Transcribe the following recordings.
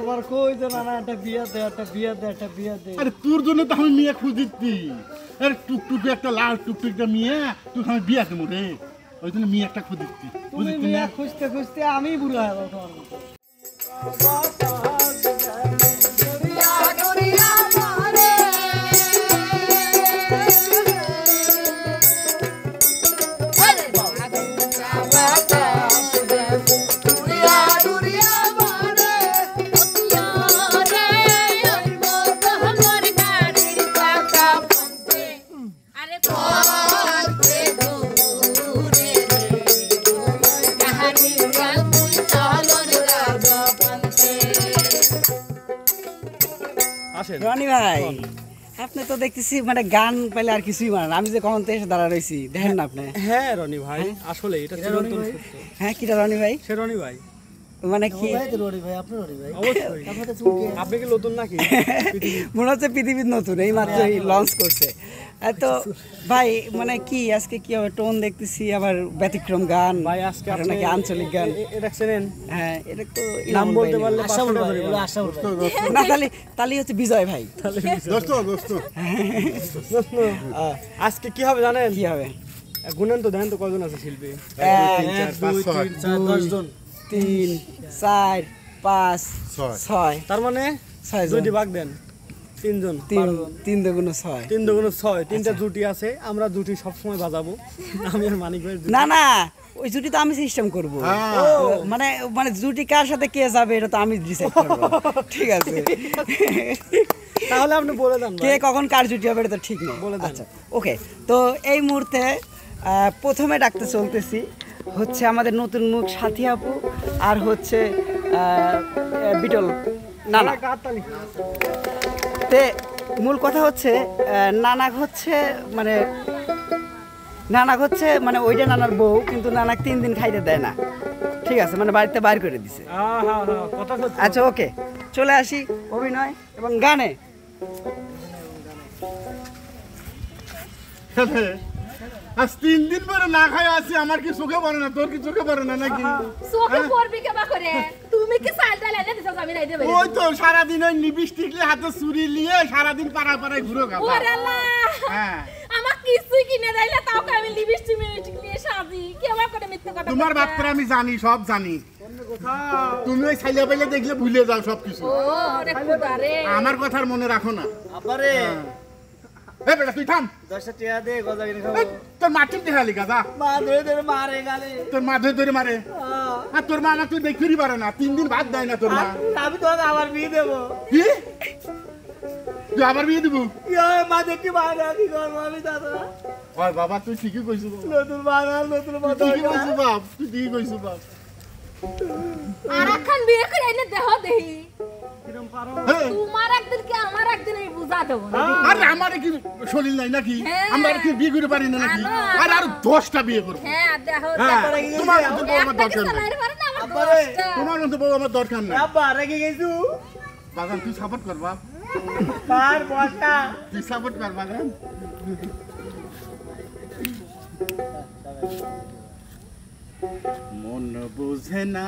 তোমার কই যে না একটা বিয়া দে একটা বিয়া দে একটা বিয়া দে। আরে তোর জন্য তো আমি মেয়ে খুঁজিচ্ছি। আরে টুকটুকে একটা লাল টুকটুকে মেয়ে তুই আমি বিয়া দেবো রে, ওই জন্য মেয়ে একটা খুঁজিচ্ছি। তুমি মেয়ে খুঁজতে খুঁজতে আমি বুড়া হয়ে যাবো তোমার মতো। রনি ভাই আপনি তো দেখতেছি মানে গান পাইলে আর কিছুই মানেন, আমি যে কখন তো এসে দাঁড়া রয়েছি দেখেন না আপনি। হ্যাঁ রনি ভাই আসলে এটা চিরন্তন সত্য। হ্যাঁ কিটা রনি ভাই? সে রনি ভাই মানে কি রনি ভাই আপনি রনি ভাই অবশ্যই আপনি কি নতুন নাকি? মনে হচ্ছে পৃথিবীর নতুন এই মাত্রই লঞ্চ করছে। তো ভাই মানে কি আজকে কি হবে টোন দেখতেছি আবার ব্যতিক্রম গান ভাই আজকে আর নাকি আঞ্চলিক গান। এটা শুনেন হ্যাঁ এটা তো নাম বলতে পারলে না তালি হচ্ছে বিজয় ভাই। দোস্ত দোস্ত আজকে কি হবে জানেন? কি হবে গুনেন তো, দেখেন তো কজন আছে শিল্পী। 1 2 3 4 5 6 3 4 5 6 তার মানে 6 জন দুইটি ভাগ দেন, 3 জন, 3 দুগুণ 6 3 দুগুণ 6, তিনটা জুটি আছে, আমরা জুটি সব সময় বাজাবো। আমি আর মানিক ভাই না না ওই জুটি তো আমি সিস্টেম করব, মানে মানে জুটি কার সাথে কে যাবে এটা তো আমি ডিসাইড করব। ঠিক আছে তাহলে আপনি বলে দেন কে কখন কার জুটি হবে এটা তো ঠিক নেই, বলে দেন। আচ্ছা ওকে। তো এই মুহূর্তে প্রথমে ডাকতে চলতেছি হচ্ছে আমাদের নতুন মুখ সাথী আপু আর হচ্ছে বিটল নানা। তে মূল কথা হচ্ছে নানা হচ্ছে মানে ওইটা নানার বউ, কিন্তু নানাকে 3 দিন খাইতে দেয় না। ঠিক আছে, মানে বাড়িতে বাইর করে দিছে। আচ্ছা ওকে চলে আসি অভিনয় এবং গানে। আজ 3 দিন পরে না খাই আছি, আমার কি চোখে পড়ে না? তোর কি চোখে পড়ে না নাকি? চোখে পড়বি কেবা করে? তুমি কি চালটা লাইনে দিছো আমি নাই দেব? ওই তো সারা দিন ওই লিপস্টিক নিয়ে হাতে চুরি নিয়ে সারা দিন পাড়ায় পাড়ায় ঘুরো গা। ওরে আল্লাহ, হ্যাঁ আমার কিছুই কিনে দেইলা তাও আমি লিপস্টিক নিয়ে সাজি কেবা করে মিথ্যা কথা। তোমার বাচ্চারা আমি জানি, সব জানি। তুমি ওই ছাইলা পাইলে দেখলে ভুলে যাও সবকিছু। ও রে খোদা রে, আমার কথার মনে রাখো না। আপারে এ বেটা তুই থাম, 10 টাকা দে গজা কিনে খাবো। তোর মা ঠিক দেখালি গাদা, মা ধরে ধরে মারে গালে। তোর মা ধরে মারে। আর তোর মা না তুই দেখতেই পারে না, 3 দিন ভাত দেয় না তোর মা। আমি তো আবার বিয়ে দেব। কি তুই আবার বিয়ে দিব? মা দেখি মারে কি করবো আমি দাদা? ওই বাবা তুই ঠিকই কইছিস, নতুন বাবা নতুন ঠিকই কইছিস বাপ, তুই ঠিকই কইছিস বাপ। আর এখন বিয়ে করে এনে দেহ দেহি তোমার একদিন কি আমার একদিন এই বুঝা দেব না। আরে আমার কি শরীর নাই নাকি? হ্যাঁ। আমরা কি বিয়ে করে পারি না নাকি? আর আর 10টা বিয়ে করব। হ্যাঁ দেহ তোমার মতো বউ আমার দরকার নাই। চালাইতে পারে না আমার আপারে দোষটা। তোমার মতো বউ আমার দরকার নাই। আব্বা রেগে গেছু বাগান তুই সাপোর্ট কর বাপ, পার বসা তুই সাপোর্ট কর বাগান। মন বুঝে না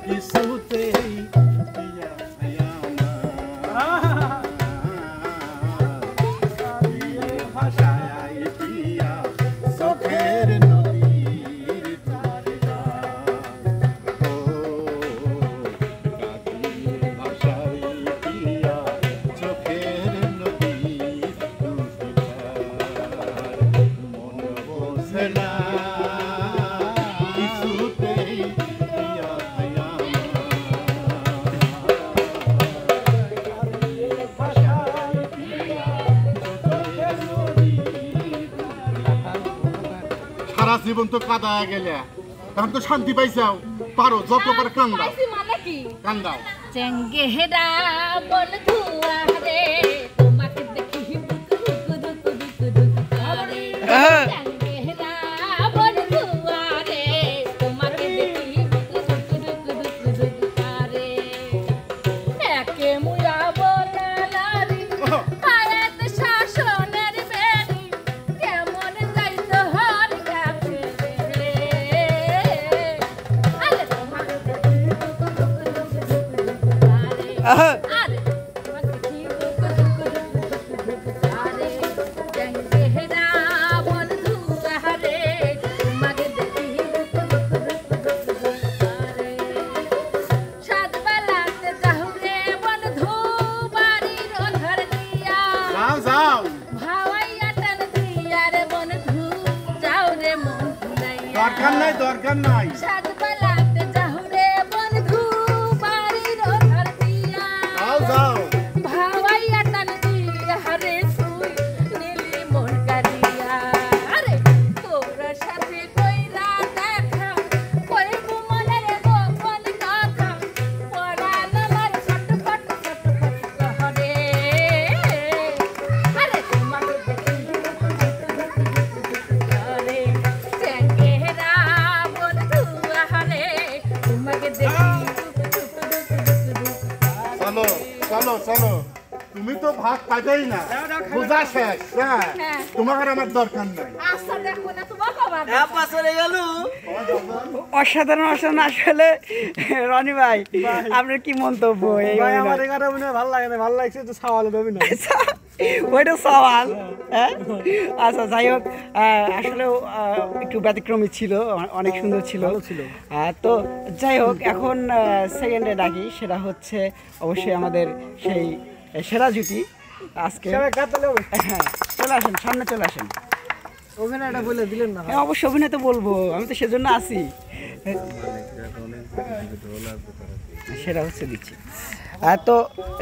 কিছুতেই পিয়া পিয়া না। ভাষায় পিয়া চোখের নদীর ধারে না। ও কাদির ভাষায় পিয়া চোখের নদীর ধারে। মন বোঝে না কিছুতেই পিয়া পিয়া না। সারা জীবন তো কাদায় গেলে, এখন তো শান্তি পাইছাও, পারো যত করে কান্দাও পাইছি মানে কি? কান্দাও। চেঙ্গেহেরা বন্ধুয়া রে তোমাকে দেখি দুক দুক দুক দুক দুক করে। চেঙ্গেহেরা বন্ধুয়া রে তোমাকে দেখি দুক দুক দুক দুক করে। একে মুয়া বলালারি আয়াত শাসনের বেরি কেমন যাইতো হর কাছে রে। আলে তোমাকে আরে তোমাকে দেখি আরে চেহারা বন্ধু আরে তোমাকে দেখি আরে সাত বেলাতে যাও রে বন্ধু বাড়ির অধার দিয়া যাও যাও ভাওয়াইয়া টান দিয়া রে বন্ধু যাও রে মন ভুলাইয়া দরকার নাই সাত বেলাতে যাও রে বন্ধু বাড়ির অধার দিয়া যাও ভাওয়াইয়া টান দিয়া রে তুই নীলি মন কারিয়া আরে তোর সাথে কইরা দেখা কইব মনের গোপন কথা পড়াল আমার ছটফট করে আরে তোমাকে দেখি আরে চেহারা বন্ধু আরে তোমাকে দেখি চলো চলো চলো তুমি তো ভাত পাইবেই না বোঝা শেষ হ্যাঁ হ্যাঁ। তোমার আর আমার দরকার নাই আচ্ছা দেখো না তোমার খবর অসাধারণ অসাধারণ আসলে রনি ভাই আপনার কি মন্তব্য এই ভাই অভিনয়? আমার এখানে অভিনয় ভালো লাগে না, ভালো লাগছে তো সাওয়ালের অভিনয়। ওইটা সওয়াল হ্যাঁ আচ্ছা যাই হোক আসলে একটু ব্যতিক্রমী ছিল, অনেক সুন্দর ছিল ভালো ছিল। তো যাই হোক এখন সেকেন্ডে ডাকি, সেটা হচ্ছে অবশ্যই আমাদের সেই সেরা জুটি আজকে। সবাই কাতালে হবে। হ্যাঁ চলে আসেন, সামনে চলে আসেন। অভিনয়টা বলে দিলেন না। হ্যাঁ অবশ্যই অভিনয় তো বলবো, আমি তো সেজন্য আছি, সেটা হচ্ছে দিচ্ছি। তো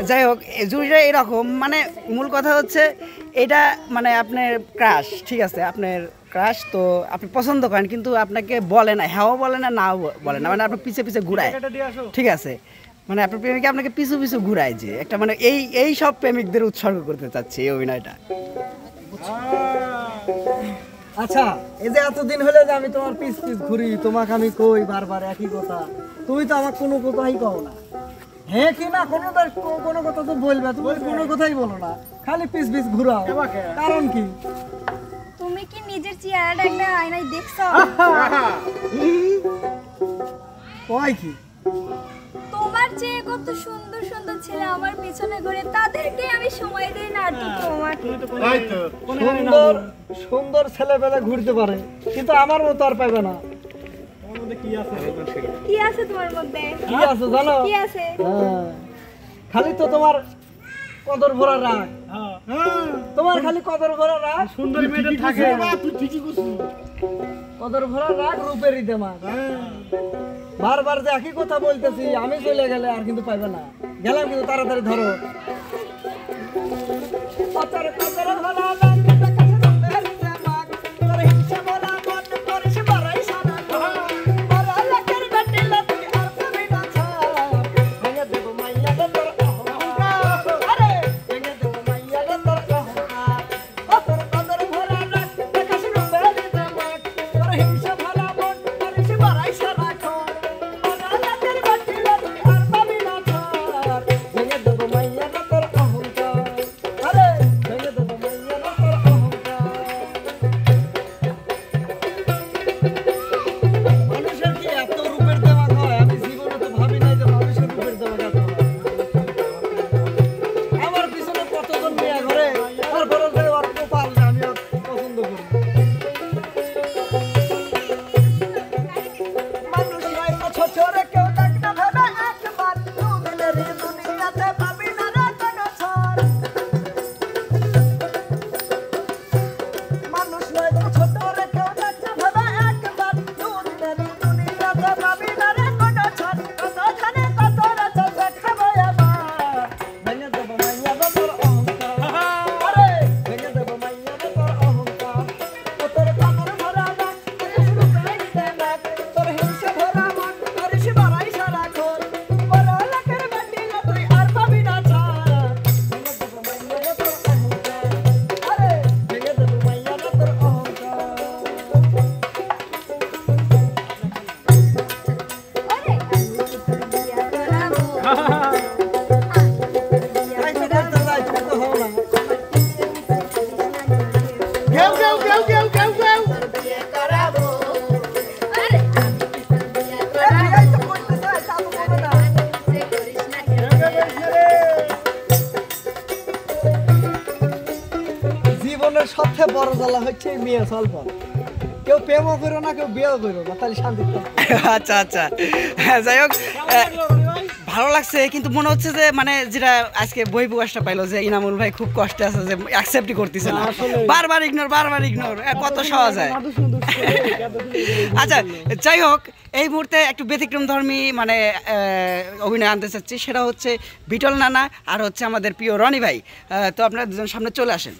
যাই হোক জুড়িটা এরকম, মানে মূল কথা হচ্ছে এটা মানে আপনার ক্রাশ, ঠিক আছে আপনার ক্রাশ, তো আপনি পছন্দ করেন কিন্তু আপনাকে বলে না, হ্যাঁও বলে না নাও বলে না, মানে আপনার পিছে পিছে ঘুরায়, এটা দিয়ে আসো। ঠিক আছে, মানে আপনার প্রেমিকা আপনাকে পিছু পিছু ঘুরায়, যে একটা মানে এই সব প্রেমিকদের উৎসর্গ করতে চাচ্ছে এই অভিনয়টা। আচ্ছা এই যে এতদিন হলে যে আমি তোমার পিস পিস ঘুরি, তোমাকে আমি কই বারবার একই কথা, তুমি তো আমার কোনো কথাই কও না। হ্যাঁ কি না কোনো কথা তো বলবে, তুমি কোনো কথাই বলো না, খালি পিস পিস ঘুরাও, কারণ কি? তুমি কি নিজের চেহারাটা একটা আয়নায় দেখছো? কয় কি? তোমার চেয়ে কত সুন্দর সুন্দর ছেলে আমার পিছনে ঘুরে, তাদেরকে আমি সময় দেই না, আর তো তোমাকে তাই তো সুন্দর সুন্দর ছেলেবেলা ঘুরতে পারে কিন্তু আমার মতো আর পাইবে না। তোমার মধ্যে কি আছে? কি আছে তোমার মধ্যে? কি আছে জানো? কি আছে? হ্যাঁ, খালি তো তোমার কদর ভরা রাগ, তোমার খালি কদর ভরা রাগ, সুন্দর মেয়েদের থাকে তুই ঠিকই করছিস কদর ভরা রাগ রূপেরই দেমাগ। বারবার যে একই কথা বলতেছি, আমি চলে গেলে আর কিন্তু পাইবে না, গেলাম কিন্তু তাড়াতাড়ি ধরো। কদর কদর ভরা রাগ, রূপের দেমাগ, তোর হিংসা ভরা মন করিস বাড়াই সারা ঘর। বড় লোকের বেটি লতি আর পাবি না ছাড়, ভেঙে দেবো মাইয়া রে তোর অহংকার, আরে ভেঙে দেবো মাইয়া রে তোর অহংকার। কদর কদর ভরা রাগ, দেখাস রূপের দেমাগ, তোর হিংসা ভরা মন করিস বাড়াই সারা ঘর। বড় লোকের বেটি লতি আর পাবি না ছাড়, ভেঙে দেবো মাইয়া রে তোর অহংকার, আরে ভেঙে দেবো মাইয়া রে তোর অহংকার। মানুষের কি এত রূপের দেমাগ হয়? আমি জীবনে তো ভাবি নাই যে মানুষের রূপের দেমাগ এত হয়। আমার পিছনে কতজন মেয়ে ঘরে, তারপরে যে ওর কপাল যে আমি ওর পছন্দ করি। সবচেয়ে বড় জ্বালা হচ্ছে মেয়ে স্বল্প কেউ প্রেমও করো না কেউ বিয়েও করো না তাহলে শান্তি আচ্ছা আচ্ছা যাই হোক ভালো লাগছে কিন্তু মনে হচ্ছে যে মানে যেটা আজকে বই প্রকাশটা পাইলো যে ইনামুল ভাই খুব কষ্টে আছে যে অ্যাকসেপ্টই করতেছে না বারবার ইগনোর কত সহজ হয় আচ্ছা যাই হোক এই মুহূর্তে একটু ব্যতিক্রমধর্মী মানে অভিনয় আনতে চাচ্ছি সেটা হচ্ছে বিটল নানা আর হচ্ছে আমাদের প্রিয় রনি ভাই তো আপনারা দুজন সামনে চলে আসেন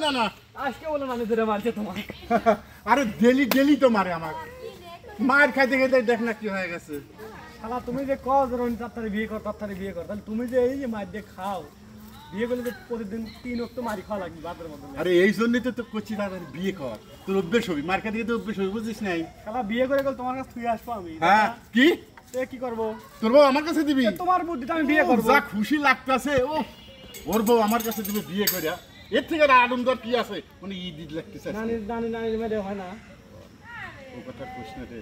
না না আজকে বলো নানি ধরে মারছে তোমার আরে ডেলি তো মারে আমার মার খাইতে খাইতে দেখ না কি হয়ে গেছে শালা তুমি যে কও যে রনি তাড়াতাড়ি বিয়ে কর তাহলে তুমি যে এই যে মার দিয়ে খাও বিয়ে করলে তো প্রতিদিন 3 ওয়াক্ত মারি খাওয়া লাগবে বাপের মতো আরে এই জন্যই তো করছি তাড়াতাড়ি বিয়ে কর তোর অভ্যেস হবি মার খাইতে খাইতে অভ্যেস হবি বুঝিস নাই শালা বিয়ে করে গেল তোমার কাছে তুই আসবো আমি হ্যাঁ কি কি করবো তোর বউ আমার কাছে দিবি তোমার বুদ্ধিটা আমি বিয়ে করবো যা খুশি লাগতাছে ও ওর বউ আমার কাছে দিবে বিয়ে করিয়া এর থেকে আনন্দ কি আছে মানে ঈদ লাগতেছে নানি মেরে হয় না ও কথা প্রশ্ন রে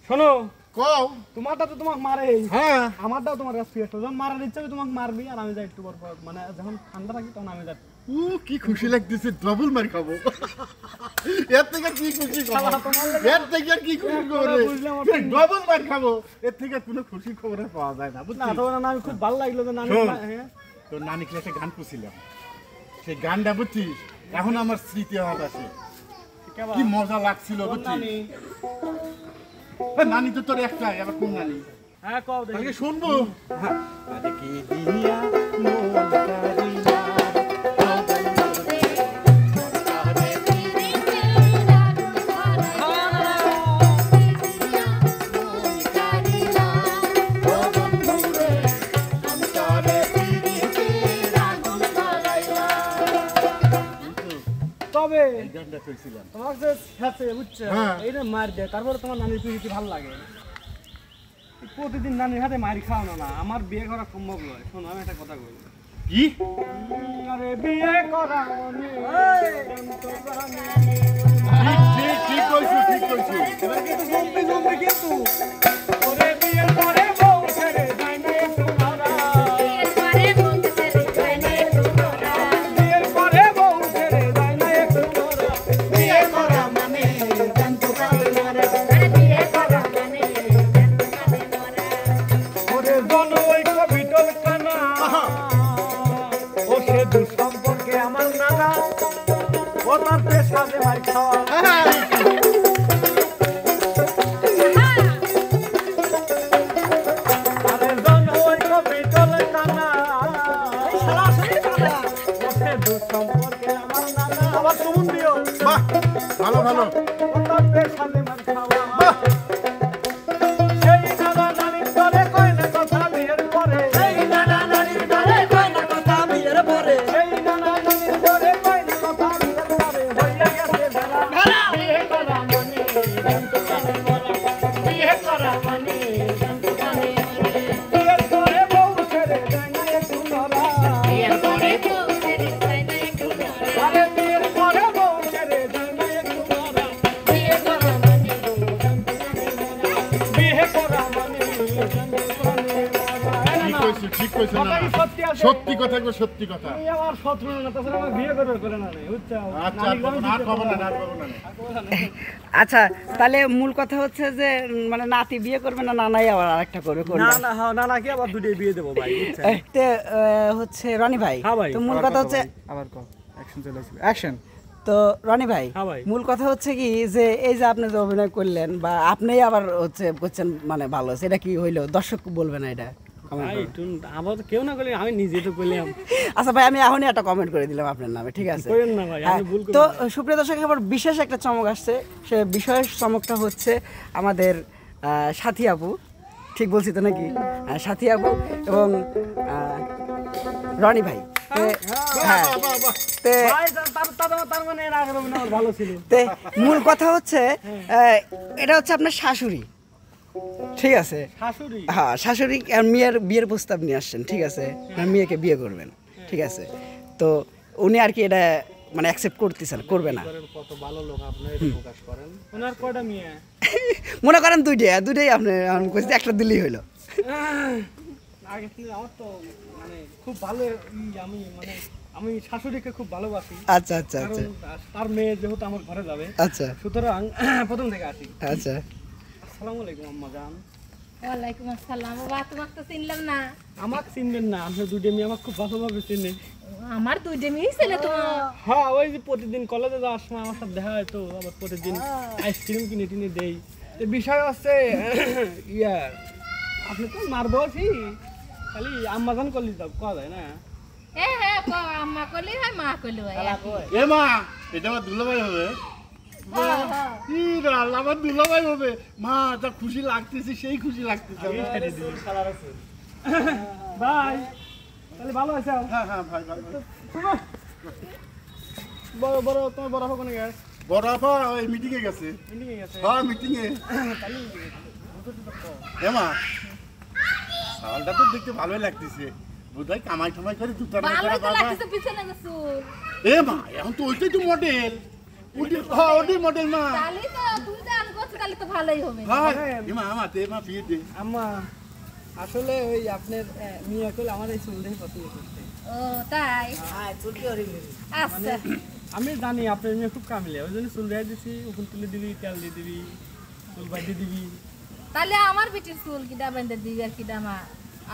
শোনো কও তোমারটা তো তোমাকে মারে হ্যাঁ আমারটাও তোমার কাছে ফিরে যখন মারার ইচ্ছা হবে তোমাকে মারবি আর আমি যাই একটু পর মানে যখন ঠান্ডা থাকি তখন আমি যাই ও কি খুশি লাগতেছে ডবল মার খাবো এর থেকে কি খুশি খবর এর থেকে আর কি খুশি খবর ডবল মার খাবো এর থেকে কোনো খুশি খবর পাওয়া যায় না না বুঝছিস তো না আমি খুব ভালো লাগলো যে নানি শোন, হ্যাঁ তোর নানি ক্লাসে গান করছিলাম সেই গানটা বুঝছিস এখন আমার স্মৃতি হাত আছে কি মজা লাগছিল বুঝছিস নানি নানি তো তোর একটাই আবার কোন নানি হ্যাঁ কও দেখি আগে শুনবো আরে কি দিয়া মন কারিনা তবে এই গানটা কইছিলাম তোমার যে সাথে বুঝছো হ্যাঁ। এইটা মার দেয় তারপরে তোমার নানির পিড়িতে ভালো লাগে প্রতিদিন নানির হাতে মারি খাও না আমার বিয়ে করা সম্ভব নয় শোনো আমি একটা কথা বলি কি আরে বিয়ে করা ঠিক কইছো এবার কিন্তু জলদি কিন্তু ওরে বিয়ে করে বউ ছেড়ে যায় না একটু মারা বিয়ের পরে বউ ছেড়ে যায় না একটু মারা বিয়ে করা মানে জানতো কালে মারা ওরে জনৈক বিটল কানা ও সে দুঃসম্পর্কে আমার নানা ও তার পেশাতে মার খাওয়া আরে জনৈক বিটল কানা ও সে দুঃসম্পর্কে আমার নানা আবার সুমন দিও বাহ ভালো ভালো ও তার পেশাতে মার খাওয়া সেই নানা নানির ঘরে কয় না কথা বিয়ের পরে সেই নানা নানির ঘরে কয় না কথা বিয়ের পরে হইয়া গেছে ভেড়া বিয়ে করা মানে জানতো কানে মরা বিয়ে করা মানে জানতো কানে বিয়ের পরে বউ ছেড়ে যায় না একটু নরা আরে বিয়ের পরে বউ ছেড়ে যায় না একটু নরা বিয়ে করা মানে জানতো কানে মরা বিয়ে করা মানে জানতো কানে মরা ঠিক কইছো না সত্যি কথা গো সত্যি কথা তুমি আমার শত্রু না তাছাড়া আমার বিয়ে করে না বুঝছো আচ্ছা আর খবর না আচ্ছা তাহলে মূল কথা হচ্ছে যে মানে নাতি বিয়ে করবে না নানাই আবার আরেকটা করবে কোনটা না কি আবার দুটোই বিয়ে দেবো ভাই বুঝছো তে হচ্ছে রনি ভাই হ্যাঁ ভাই, তো মূল কথা হচ্ছে আবার কল অ্যাকশন চলে আসবে অ্যাকশন তো রনি ভাই হ্যাঁ ভাই। মূল কথা হচ্ছে কি যে এই যে আপনি যে অভিনয় করলেন বা আপনিই আবার হচ্ছে করছেন মানে ভালো হচ্ছে এটা কি হইলো দর্শক বলবে না এটা comment ভাই করবেন। আবার কেউ না করলে আমি নিজে তো করলাম আচ্ছা ভাই আমি এখনই একটা কমেন্ট করে দিলাম আপনার নামে ঠিক আছে করেন না ভাই, আমি হ্যাঁ, ভুল তো করি সুপ্রিয় দর্শক আবার বিশেষ একটা চমক আসছে সে বিশেষ চমকটা হচ্ছে আমাদের সাথী আপু ঠিক বলছি তো নাকি সাথী আপু এবং রনি ভাই হ্যাঁ তে ভাই তার মানে এর আগের অভিনয় ভালো ছিল তে মূল কথা হচ্ছে এটা হচ্ছে আপনার শাশুড়ি ঠিক আছে শাশুড়ি হ্যাঁ শাশুড়ি আর মেয়ের বিয়ের প্রস্তাব নিয়ে আসছেন ঠিক আছে আর মেয়েকে বিয়ে করবেন ঠিক আছে তো উনি আর কি এটা মানে অ্যাকসেপ্ট করতেছেন করবে না কত ভালো লোক আপনি এটা প্রকাশ করেন ওনার কয়টা মেয়ে মনে করেন দুইটাই আপনি একটা দিলেই হইলো আগে থেকে আমার তো মানে খুব ভালো আমি মানে আমি শাশুড়িকে খুব ভালোবাসি, আচ্ছা আচ্ছা কারণ আচ্ছা তার মেয়ে যেহেতু আমার ঘরে যাবে, আচ্ছা সুতরাং প্রথম থেকে আসি। আচ্ছা আসসালামু আলাইকুম আম্মা জান। ওয়ালাইকুম আসসালাম। বাবা তোমাকে তো চিনলাম না। আমাকে চিনবেন না, আপনি দুইটা মেয়ে আমাকে খুব ভালোভাবে চিনে। আমার দুইটা মেয়ে ছেলে তোমার। হ্যাঁ, ওই যে প্রতিদিন কলেজে যাওয়ার সময় আমার সাথে দেখা হয়, তো আবার প্রতিদিন আইসক্রিম কিনে টিনে দেই। তো বিষয় হচ্ছে ইয়ার আপনি তো মারবো আছি, খালি আম্মা জান করলি তো কওয়া যায় না। হ্যাঁ হ্যাঁ আম্মা করলে হয় মা করলে হয়। এ মা, এটা আমার দুলাভাই হবে। কি রে, আল্লাহ, আমার দুলাভাই হবে। মা, যা খুশি লাগতেছে, সেই খুশি লাগতেছে। ভাই তাহলে ভালো আছে। হ্যাঁ হ্যাঁ ভাই ভাই ভাই। বড় বড় তোমার বড় হবে কোনে গেছে? বড় আপা ওই মিটিংয়ে গেছে। মিটিংয়ে গেছে। হ্যাঁ, মিটিংয়ে। এ মা, সালটা তো দেখতে ভালোই লাগতেছে। বোধহয় কামাই ঠামাই করে জুতা ভালোই তো লাগতেছে পিছনে গেছো। এ মা, এখন তো ওইটাই তো মডেল। ওটি মডেল মা। তাহলে তো তুমি তো আন করছো, তাহলে তো ভালোই হবে। হ্যাঁ, এ মা, আমার তে মা বিয়ে দে। আম্মা আসলে ওই আপনার মিয়া কইলে আমার এই চুল দেখে পছন্দ করতে। ও তাই? আচ্ছা। আমি জানি আপনার মেয়ে খুব কামিলে, ওই জন্য চুল দিয়ে দিছি, উকুন তুলে দিবি, তেল দিয়ে দিবি, চুল বাঁধিয়ে দিবি। তাহলে আমার বেটির চুল কিটা বেঁধে দিবি আর কিটা মা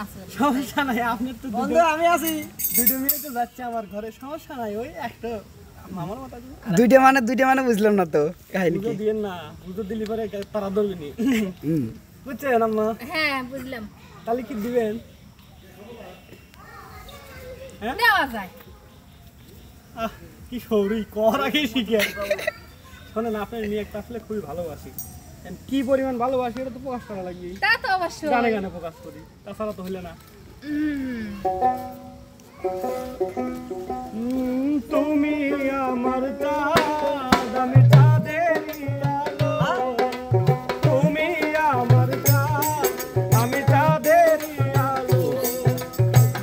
আসল। সমস্যা নাই, আপনার তো বন্ধু আমি আছি। দুটো মেয়ে তো যাচ্ছে আমার ঘরে, সমস্যা নাই। ওই একটা মামার মাথা দুইটা মানে বুঝলাম না তো কাহিনী পুজো কি। দিয়ে না, পুজো দিলি পরে তারা ধরবি নি, হুম। বুঝছেন আম্মা? হ্যাঁ বুঝলাম। তাহলে কি দিবেন? দেওয়া যায়। আহ, কি সৌরি কর আগে শিখে। শোনেন, আপনার মেয়ে একটা আসলে খুবই ভালোবাসি। কি পরিমাণ ভালোবাসি এটা তো প্রকাশ করা লাগবে, তা তো অবশ্যই। গানে গানে প্রকাশ করি, তাছাড়া তো হইলে না। তুমি আমার চাঁদ, আমি চাঁদেরই আলো। তুমি আমার চাঁদ, আমি চাঁদেরই আলো।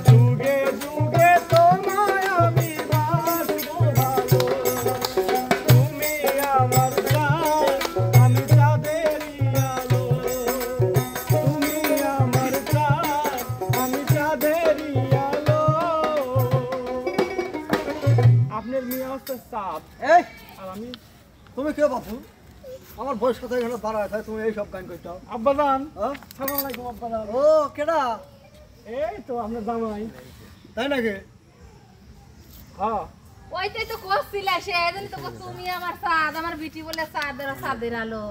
যুগে যুগে তোমায় আমি বাসবো ভালো। তুমি আমার চাঁদ, আমি চাঁদেরই আলো। তুমি আমার চাঁদ, আমি চাঁদেরই আলো। আপনার মেয়ে হচ্ছে চাঁদ, এই আর আমি তুমি কে বাপু? আমার বয়স কথা এখানে বাড়ায় থাকে, তুমি এইসব গান করতে হও। আব্বাজান। হ্যাঁ? সালাম আলাইকুম আব্বাজান। ও কেডা? এই তো আপনার জামাই। তাই নাকি? হ্যাঁ, ওইটাই তো করছিল সে, এজন্য তো তুমি আমার সাদ, আমার বিটি বলে সাদের সাদের আলো।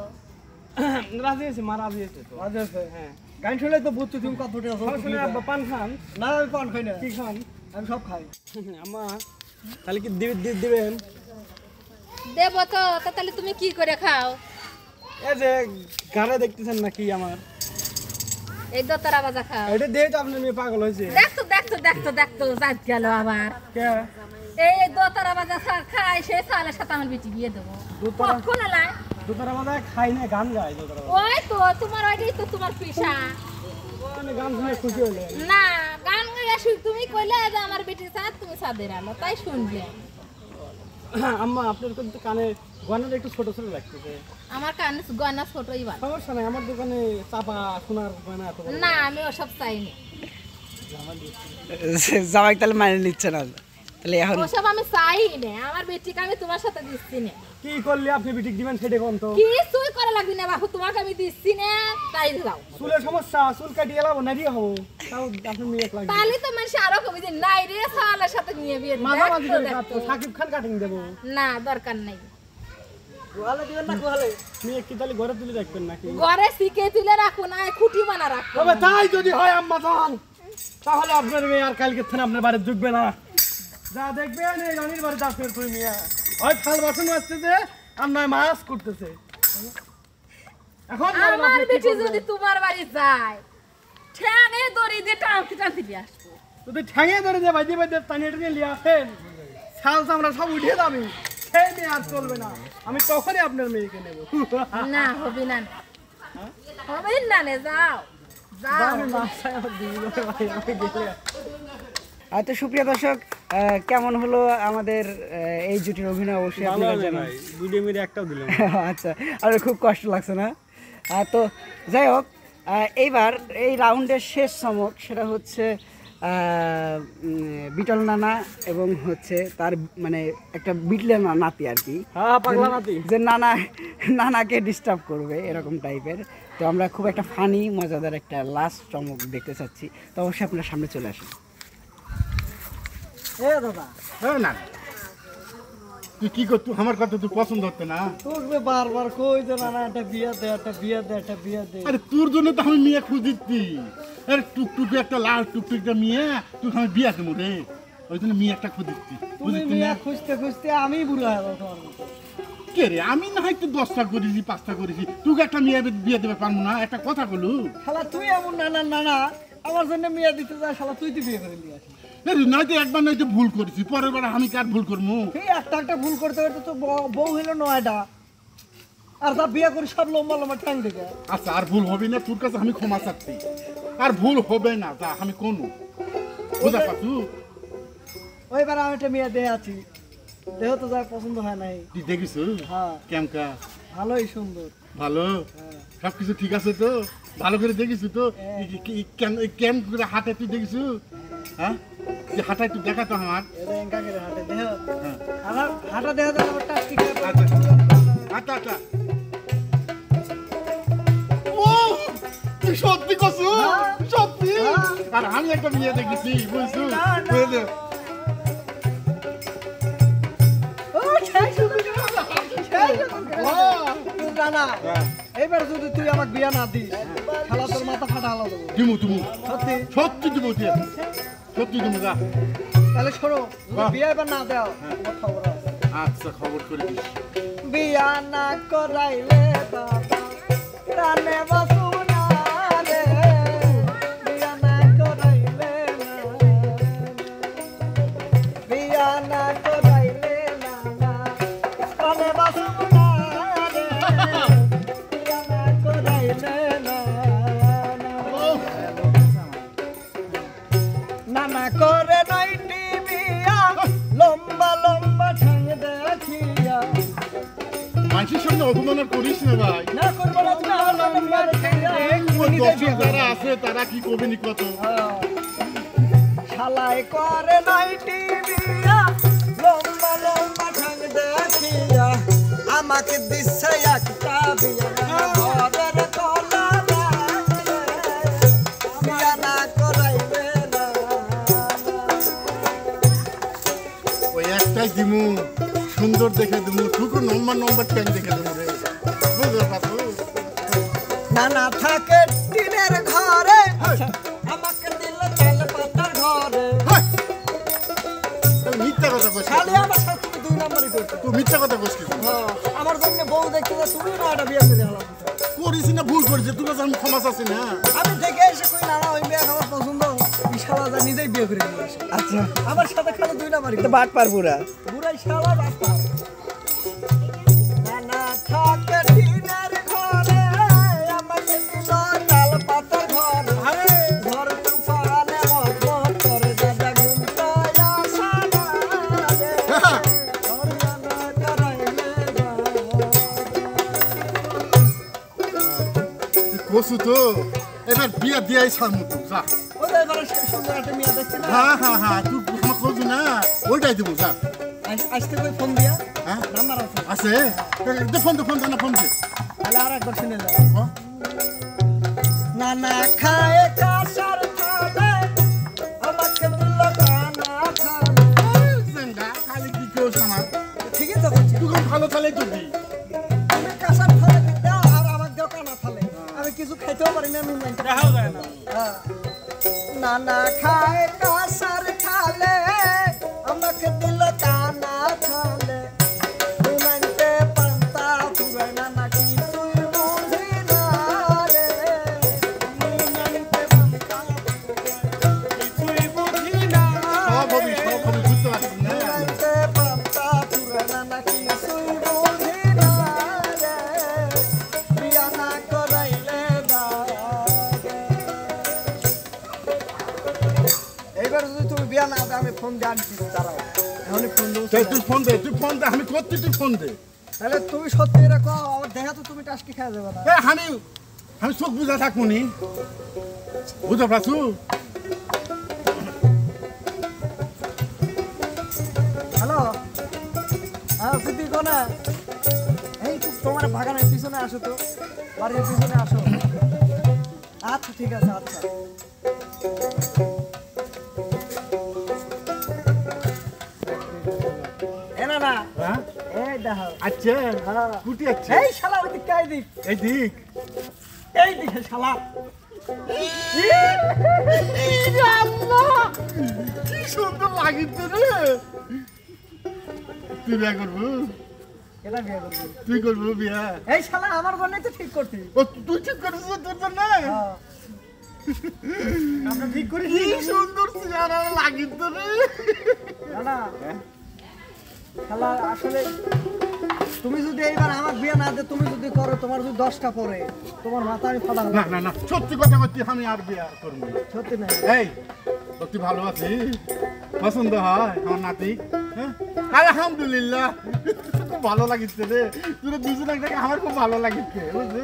রাজি আছে, মা রাজি আছে তো। আজ আছে। হ্যাঁ, গান শুনলে তো বুঝছি তুমি কত ফুটে আছো। শুনে আব্বা পান খান? না আমি পান খাই না, কি খান? আমি সব খাই। আম্মা তাহলে কি দিবেন? দেবো তো, তা তাহলে তুমি কি করে খাও? এই যে গানে দেখতেছেন নাকি আমার, এই দোতারা বাজা খাও। এটা দিয়ে তো আপনার মেয়ে পাগল হয়েছে। দেখতো যাত গেল আবার। কে? এই দোতারা বাজা খাই, সেই সালের সাথে আমার বিটি বিয়ে দেবো। দোতারা? কখন এলাই? দোতারা মাঝে খাই না, গান গায় দোতারা মাঝে। ওই তো তোমার ওইটাই তো তোমার পেশা। গান শুনে খুশি হলে। না গান গাইয়া তুমি কইলে যে আমার বেটির সাথ, তুমি সাদের আলো, তাই শুনলে। আম্মা আপনার কিন্তু কানে গয়নাটা একটু ছোট ছোট লাগতেছে। আমার কান গয়না ছোটই ভালো। সমস্যা নাই, আমার দোকানে চাপা সোনার গয়না এত বড়। না আমি ওসব চাইনি। জামাই তাহলে মানে নিচ্ছে না, তাহলে এখন ওসব আমি চাই না, আমার বেটিকে আমি তোমার সাথে দিচ্ছি না। কি করলে আপনি বিটিক দিবেন সেটা কোন তো? কিছুই করা লাগবে না বাবু, তোমাকে আমি দিচ্ছি না, তাই যাও। চুলের সমস্যা, চুল কাটিয়ে এলাম না দিয়ে হবো, তাও আপনার মেয়ে লাগবে। তাহলে তো মানুষ আরো কবি যে নাই রে সালের সাথে নিয়ে বিয়ে দিবে। মাঝামাঝি করে দেখো, কাটতো, সাকিব খান কাটিং দেবো। না দরকার নাই। কুয়ালে দিবেন না কুয়ালে? মেয়ে কি তাহলে ঘরে তুলে রাখবেন নাকি? ঘরে শিখে তুলে রাখো না, খুঁটি বানা রাখো। তবে তাই যদি হয় আম্মা জান, তাহলে আপনার মেয়ে আর কালকে থেকে আপনার বাড়ি ঢুকবে না। যা দেখবেন এই রানীর বাড়িতে আপনার তুই মেয়ে হয় থাল বাসন আসতেছে আর নয় মাছ করতেছে। এখন বলেন আমার আপনি কি বেটি করবেন? যদি তোমার বাড়ি যায়, ঠ্যাঙে দড়ি দিয়ে টানতে দিয়ে আসবো। যদি ঠ্যাঙে ধরে যে বাইদে বাইদে টানিয়ে টানিয়ে নিয়ে আসেন, ছাল চামড়া সব উঠিয়ে যাবি, সেই মেয়ে আর চলবে না। আমি তখনই আপনার মেয়েকে নেবো। না হবে না, হবে না নে, যাও যাও। আমি বাসায় আমার দিদি বলে ভাই আমি গেলে। তো সুপ্রিয় দর্শক, কেমন হলো আমাদের এই জুটির অভিনয় অবশ্যই আপনারা জানান। দুটো মেয়ে একটাও দিলাম। আচ্ছা, আর খুব কষ্ট লাগছে না? তো যাই হোক, এইবার এই রাউন্ডের শেষ চমক, সেটা হচ্ছে বিটল নানা এবং হচ্ছে তার মানে একটা বিটলে নাতি আর কি, হ্যাঁ পাগলা নাতি, যে নানাকে ডিস্টার্ব করবে এরকম টাইপের। তো আমরা খুব একটা ফানি মজাদার একটা লাস্ট চমক দেখতে চাচ্ছি, তো অবশ্যই আপনার সামনে চলে আসুন। এ দাদা হ্যাঁ না তুই কি করতো আমার কথা তুই পছন্দ হচ্ছে না? তোকে বারবার কই যে না একটা বিয়া দে, একটা বিয়া দে, একটা বিয়া দে। আরে তোর জন্য তো আমি মেয়ে খুঁজিচ্ছি। আরে টুকটুকে একটা লাল টুকটুকটা মেয়ে তুই আমি বিয়া দেবো রে, ওই জন্য মেয়ে একটা খুঁজিচ্ছি। তুমি বিয়া খুঁজতে খুঁজতে আমি বুড়ো হয়ে যাবো তোমার মতো। কে রে আমি না হয়তো 10টা করেছি 5টা করেছি, তুই একটা মেয়ে বিয়ে দেবে পারবো না? একটা কথা বলু শালা তুই এমন নানা আমার জন্য মেয়ে দিতে যা, শালা তুই তো বিয়ে করে নিয়ে আসিস। নয়তো একবার নয়তো ভুল করেছি, পরের বার আমি কার ভুল করবো? এই একটা ভুল করতে করতে তো বউ হইলো 9টা, আর তা বিয়ে করে সব লম্বা লম্বা ঠ্যাং দেখে। আচ্ছা আর ভুল হবে না, তোর কাছে আমি ক্ষমা চাচ্ছি, আর ভুল হবে না, যা আমি কোন বুঝা পাচ্ছু। ওইবার আমি একটা মেয়ে দেহে আছি, দেহ তো যা পছন্দ হয় নাই। তুই দেখিস হ্যাঁ কেমকা? ভালোই সুন্দর। ভালো সবকিছু ঠিক আছে তো? ভালো করে দেখিস তো? কেন করে হাতে তুই দেখিস? হ্যাঁ হাঁটাই তুই দেখা তো আমার। হাটে দেহ হাঁটা দেহ টাস্কি আচ্ছা আচ্ছা ও তুই সত্যি কসু? সত্যি? আর আমি একটা মেয়ে দেখেছি বুঝছু? বুঝলে না এইবার যদি তুই আমাকে বিয়া না দিস, খেলা তোর মাথা ফাটা হালা দেবো। দিমু তুমি সত্যি সত্যি দিব, সত্যি দিমু যা। তাহলে শোনো, বিয়া এবার না দাও আমার খবর আছে। আচ্ছা খবর করে দিস। বিয়া না করাইলে বাবা প্রাণে বাসু না রে, বিয়া না করাইলে না, বিয়া না করাইলে না প্রাণে বাসু না রে, বিয়া না করাইলে না নানা করে নাইটি বিয়া লম্বা লম্বা ঠ্যাং দেখিয়া। মানুষের সামনে অপমান করিস না ভাই। না করবো না, তুমি আমার নামে বিয়া দেখাইয়া। দর্শক যারা আছে তারা কি করবে নি কত? শালাই করে নাইটি বিয়া লম্বা লম্বা ঠ্যাং দেখিয়া, আমাকে দিচ্ছে একটা বিয়া ঘরের কলা বিয়া না করাইবে না। ওই একটাই দিমু, সুন্দর দেখে দিমু, টুকু নম্বর ট্যাং দেখে দিমু রে, বুঝতে পারছো? নানা থাকে টিনের ঘরে, আমাকে দিল চাল পাতার ঘরে। তুই মিথ্যা কথা কইছিস, খালি আমার সাথে তুমি 2 নম্বরই করছো। তুই মিথ্যা কথা কইছিস। আমার জন্য বউ দেখতে যা, তুমি না একটা বিয়ে করে হলাম। করিস না, ভুল করিস, তোর কাছে আমি ক্ষমা চাচ্ছি না। আমি দেখে এসে কই না ওই মেয়ে আমার পছন্দ, বিশালা যা নিজেই বিয়ে করে নিয়ে আসে। আচ্ছা আমার সাথে খালি 2 নম্বরই তো বাট পার পুরা বুড়াই শালা বাপ্পা। নানা থাকে টিনের ঘরে, আমাকে দিল চাল পাতার ঘরে। ঘর তুফানে মত করে দাদা ঘুমটায় আসা না রে, ঘর জানা করাইলে না। তুই কসু তো এবার বিয়া দিয়াই ছাড়মু তুই, যা। ওদের ঘরে সুন্দর একটা মেয়ে দেখছি না, হ্যাঁ তুই আমার করবি না, ওইটাই দেবো, যা। আসতে কই ফোন দিয়া হ্যাঁ নাম্বার আছে, আছে ফোন দে ফোন দে। তাহলে আর একবার শুনে যাও। নানা খায় কাসার খালে, আমাকে দিল কানা খালে। খালি কি কেউ আমার ঠিকই তো বলছি, তুই ভালো তাহলে করবি। তুমি কাসার থালে দাও আর আমাকে দাও কানা থালে, আমি কিছু খাইতেও পারি না, নুন মাইনতে দেখাও যায় না। নানা খায় কাসার খালে, আমাকে দিল কানা খালে। নুন মাইনতে পান্তা ফুরে না নাকি তুই বুঝি না রে, নুন মাইনতে পান্তা তুই বুঝি না সব হবি বুঝতে পারছিস না। মাইনতে পান্তা ফুরে না নাকি তুই বুঝি না রে, বিয়া না করাইলে না। এইবার যদি তুমি বিয়া না দাও, আমি ফোন দিয়ে আনছি, দাঁড়াও এখনই ফোন দেবো। তুই ফোন দে আমি করছি, তুই ফোন দে। তাহলে তুমি সত্যি এরকম আমার দেখা তো তুমি টাস্কি খেয়ে যাবে না। আমি চোখ বুঝা থাকবো নি, বুঝতে পারছু? না এই তোমার বাগানের পিছনে আসো তো, বাড়ির পিছনে আসো। আচ্ছা ঠিক আছে, আচ্ছা এনা না হ্যাঁ এই দেখো। আচ্ছা হ্যাঁ। কুটি আছে এই শালা ওই দিক এই দিক এই দিক এই দিকে শালা। কি সুন্দর লাগিছে রে। তুই বিয়া করবো? এটা বিয়ে করবি? তুই করবো বিয়া? এই শালা আমার জন্যই তো ঠিক করছি। ও তুই ঠিক করেছিস তোর জন্য? হ্যাঁ। আমরা ঠিক করি। কি সুন্দর চেহারা লাগিছে রে। না না শালা আসলে তুমি যদি এইবার আমার বিয়ে না দে, তুমি যদি করো, তোমার যদি 10টা পরে তোমার মাথা আমি ফাটাবো। না না না সত্যি কথা বলছি, আমি আর বিয়া করবো না। সত্যি না? এই তোর তুই ভালো আছিস? পছন্দ হয় আমার নাতি? হ্যাঁ আলহামদুলিল্লাহ, খুব ভালো লাগিছে রে। তোরা দুজন একটাকে আমার খুব ভালো লাগিছে বুঝলি।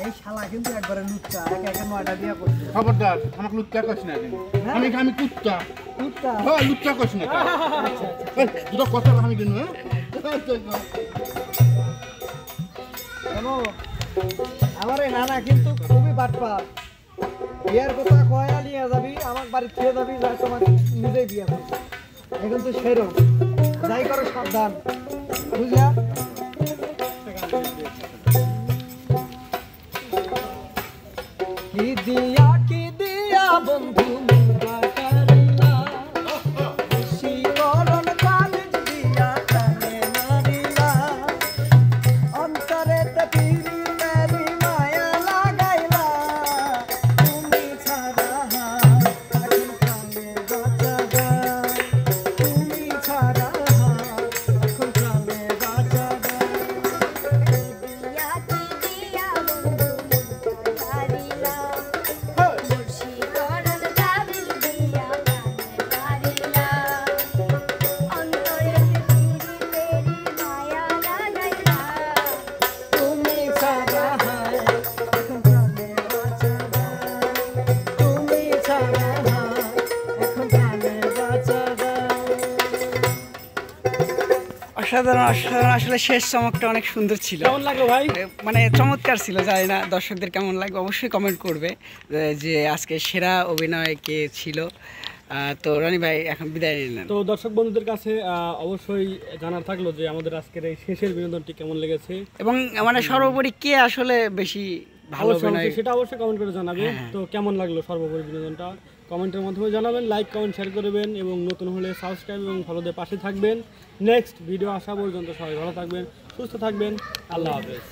এই শালা কিন্তু একবারে লুচ্চা, একে 9টা বিয়ে করছে। খবরদার আমাকে লুচ্চা কইস না কিন্তু। আমি কুত্তা। লুচ্চা? হ্যাঁ লুচ্চা কইস না। দুটো কথা আমি কিন্তু হ্যাঁ শোনো, আমার এই নানা কিন্তু খুবই বাটপার। বিয়ের কথা কয়া নিয়ে যাবি, আমার বাড়ি থেকে যাবি, যাই তোমার নিজেই বিয়ে করবি। এখন তো সেরকম যাই করো সাবধান, বুঝলা? কি দিয়া বন্ধু মুগা কারিলা, শিকরণ কালিজ দিয়া কানে মারিলা, অন্তরেতে পিরিতেরি মায়া লাগাইলা, তুমি ছাড়া এখন প্রাণে বাঁচাবা, তুমি ছাড়া এখন প্রাণে বাঁচাবা। দিয়া কি দিয়া বন্ধু মুগা কারিলা, মুর্শিদরণ কাবিল দিয়া কানে মারিলা, অন্তরেতে পিরিতেরি মায়া লাগাইলা, তুমি ছাড়া এখন প্রাণে বাঁচাবা, তুমি ছাড়া এখন প্রাণে বাঁচাবা। অসাধারণ অসাধারণ, আসলে শেষ চমকটা অনেক সুন্দর ছিল। কেমন লাগলো ভাই? মানে চমৎকার ছিল। জানি না দর্শকদের কেমন লাগবে, অবশ্যই কমেন্ট করবে যে আজকে সেরা অভিনয় কে ছিল। তো রনি ভাই এখন বিদায় নিলেন। তো দর্শক বন্ধুদের কাছে অবশ্যই জানার থাকলো যে আমাদের আজকের এই শেষের বিনোদনটি কেমন লেগেছে, এবং মানে সর্বোপরি কে আসলে বেশি ভালো অবশ্যই অভিনয়। সেটা অবশ্যই কমেন্ট করে জানাবে। তো কেমন লাগলো সর্বোপরি বিনোদনটা কমেন্টের মাধ্যমে জানাবেন, লাইক কমেন্ট শেয়ার করবেন এবং নতুন হলে সাবস্ক্রাইব এবং ফলোদের পাশে থাকবেন। নেক্সট ভিডিও আসা পর্যন্ত সবাই ভালো থাকবেন, সুস্থ থাকবেন। আল্লাহ হাফেজ।